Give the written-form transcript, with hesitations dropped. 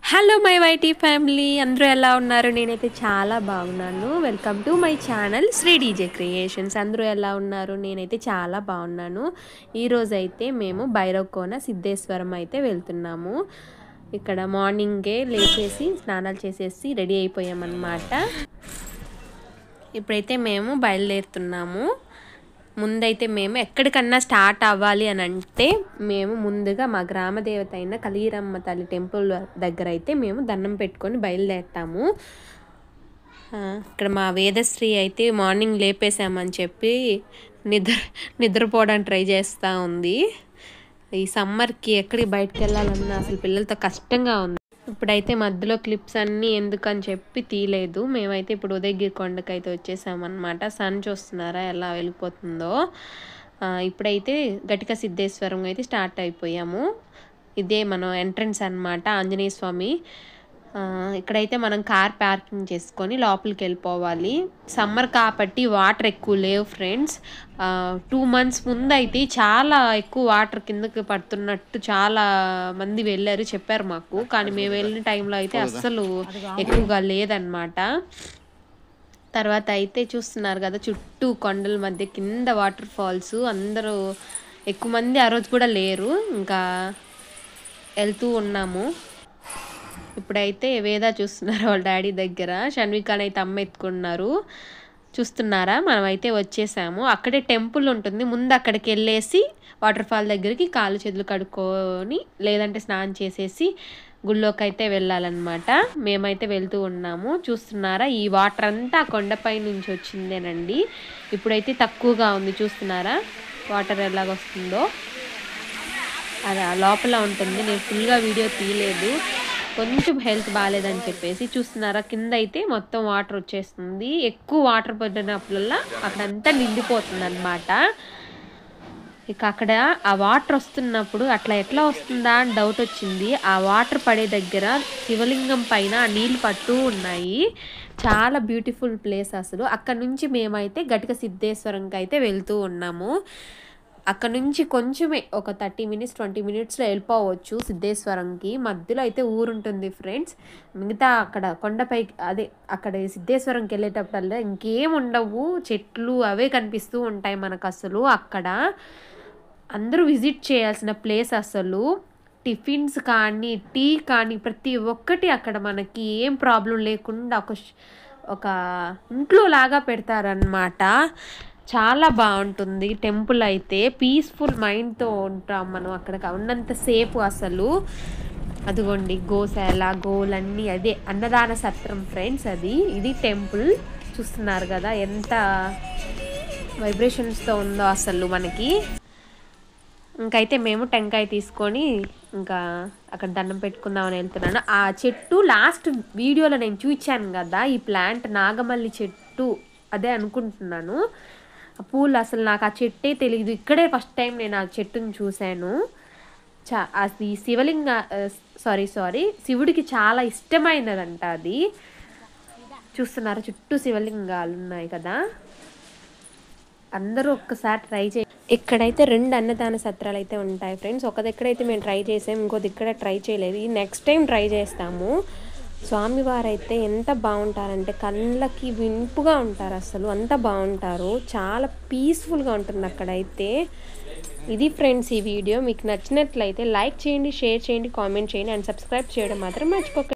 Hello my YT family, అందరూ ఎలా ఉన్నారు? నేనైతే చాలా బాగున్నాను. Welcome to my channel Shri DJ creations. అందరూ ఎలా ఉన్నారు? నేనైతే చాలా బాగున్నాను. ఈరోజైతే మేము భైరవకోన సిద్ధేశ్వరం అయితే వెళ్తున్నాము. ఇక్కడ మార్నింగే లేచేసి స్నానాలు చేసేసి రెడీ అయిపోయామన్నమాట. ఇప్పుడైతే మేము బయలుదేరుతున్నాము. ముందైతే మేము ఎక్కడికన్నా స్టార్ట్ అవ్వాలి అని అంటే మేము ముందుగా మా గ్రామ దేవత అయిన కలిరమ్మ తల్లి టెంపుల్ దగ్గర అయితే మేము దండం పెట్టుకొని బయలుదేరుతాము. ఇక్కడ మా వేదశ్రీ అయితే మార్నింగ్ లేపేసామని చెప్పి నిద్రపోవడానికి ట్రై చేస్తూ ఉంది. ఈ సమ్మర్కి ఎక్కడికి బయటకు వెళ్ళాలన్నా అసలు పిల్లలతో కష్టంగా ఉంది. ఇప్పుడైతే మధ్యలో క్లిప్స్ అన్నీ ఎందుకని చెప్పి తీయలేదు. మేమైతే ఇప్పుడు ఉదయగిరి కొండకైతే వచ్చేసామన్నమాట. సన్ చూస్తున్నారా ఎలా వెళ్ళిపోతుందో. ఇప్పుడైతే ఘటిక సిద్ధేశ్వరం అయితే స్టార్ట్ అయిపోయాము. ఇదే మనం ఎంట్రన్స్ అన్నమాట, ఆంజనేయ స్వామి. ఇక్కడైతే మనం కార్ పార్కింగ్ చేసుకొని లోపలికి వెళ్ళిపోవాలి. సమ్మర్ కాబట్టి వాటర్ ఎక్కువ లేవు ఫ్రెండ్స్. 2 months ముందు అయితే చాలా ఎక్కువ వాటర్ కిందకి పడుతున్నట్టు చాలా మంది వెళ్ళారు, చెప్పారు మాకు. కానీ మేము వెళ్ళిన టైంలో అయితే అస్సలు ఎక్కువగా లేదన్నమాట. తర్వాత అయితే చూస్తున్నారు కదా, చుట్టూ కొండల మధ్య కింద వాటర్ ఫాల్స్. అందరూ ఎక్కువ మంది ఆ రోజు కూడా లేరు, ఇంకా వెళ్తూ ఉన్నాము. ఇప్పుడైతే వేద చూస్తున్నారు వాళ్ళ డాడీ దగ్గర, షణ్వికాని అయితే అమ్మ ఎత్తుకున్నారు. చూస్తున్నారా, మనమైతే వచ్చేసాము. అక్కడే టెంపుల్ ఉంటుంది, ముందు అక్కడికి వెళ్ళేసి వాటర్ ఫాల్ దగ్గరికి కాళ్ళు చేతులు కడుక్కొని లేదంటే స్నానం చేసేసి గుళ్ళోకి అయితే వెళ్ళాలన్నమాట. మేమైతే వెళ్తూ ఉన్నాము. చూస్తున్నారా, ఈ వాటర్ అంతా కొండపై నుంచి వచ్చిందేనండి. ఇప్పుడైతే తక్కువగా ఉంది, చూస్తున్నారా వాటర్ ఎలాగొస్తుందో. అది లోపల ఉంటుంది, నేను ఫుల్గా వీడియో తీయలేదు, కొంచెం హెల్త్ బాగాలేదని చెప్పేసి. చూస్తున్నారా, కింద అయితే మొత్తం వాటర్ వచ్చేస్తుంది. ఎక్కువ వాటర్ పడినప్పుడల్లా అక్కడంతా నిండిపోతుంది అన్నమాట. ఇక అక్కడ ఆ వాటర్ వస్తున్నప్పుడు అట్లా ఎట్లా వస్తుందా అని డౌట్ వచ్చింది. ఆ వాటర్ పడే దగ్గర శివలింగం పైన ఆ నీళ్ళు పడుతూ ఉన్నాయి. చాలా బ్యూటిఫుల్ ప్లేస్ అసలు. అక్కడ నుంచి మేమైతే ఘటిక సిద్ధేశ్వరంకి అయితే వెళ్తూ ఉన్నాము. అక్కడ నుంచి కొంచెమే ఒక 30 minutes 20 minutesలో వెళ్ళిపోవచ్చు సిద్ధేశ్వరంకి. మధ్యలో అయితే ఊరుంటుంది ఫ్రెండ్స్. మిగతా అక్కడ కొండపై అదే అక్కడ సిద్ధేశ్వరంకి వెళ్ళేటప్పుడల్లా ఇంకేం ఉండవు, చెట్లు అవే కనిపిస్తూ ఉంటాయి మనకు. అసలు అక్కడ అందరూ విజిట్ చేయాల్సిన ప్లేస్ అసలు. టిఫిన్స్ కానీ టీ కానీ ప్రతి ఒక్కటి అక్కడ మనకి ఏం ప్రాబ్లం లేకుండా ఒక ఇంట్లో లాగా పెడతారనమాట. చాలా బాగుంటుంది టెంపుల్ అయితే. పీస్ఫుల్ మైండ్తో ఉంటాం మనం అక్కడ ఉన్నంతసేపు అసలు. అదిగోండి గోశాల, గోలన్నీ, అదే అన్నదాన సత్రం ఫ్రెండ్స్. ఇది టెంపుల్. చూస్తున్నారు కదా ఎంత వైబ్రేషన్స్తో ఉందో అసలు మనకి. ఇంకైతే మేము టెంకాయ తీసుకొని ఇంకా అక్కడ దండం పెట్టుకుందామని వెళ్తున్నాను. ఆ చెట్టు లాస్ట్ వీడియోలో నేను చూపించాను కదా, ఈ ప్లాంట్ నాగమల్లి చెట్టు అదే అనుకుంటున్నాను. పూలు అసలు నాకు ఆ చెట్టే తెలియదు, ఇక్కడే ఫస్ట్ టైం నేను ఆ చెట్టుని చూశాను. అది శివుడికి చాలా ఇష్టమైనదంట అది. చూస్తున్నారు చుట్టూ శివలింగాలు ఉన్నాయి కదా. అందరూ ఒక్కసారి ట్రై చేయండి. ఇక్కడైతే 2 అన్నదాన సత్రాలు అయితే ఉంటాయి ఫ్రెండ్స్. ఒక దగ్గరైతే మేము ట్రై చేసాము, ఇంకో దగ్గర ట్రై చేయలేదు. ఈ నెక్స్ట్ టైం ట్రై చేస్తాము. స్వామివారు అయితే ఎంత బాగుంటారంటే కళ్ళకి వింపుగా ఉంటారు అసలు, అంత బాగుంటారు. చాలా పీస్ఫుల్గా ఉంటుంది అక్కడైతే. ఇది ఫ్రెండ్స్ ఈ వీడియో. మీకు నచ్చినట్లయితే లైక్ చేయండి, షేర్ చేయండి, కామెంట్ చేయండి అండ్ సబ్స్క్రైబ్ చేయడం మాత్రం మర్చిపోకండి.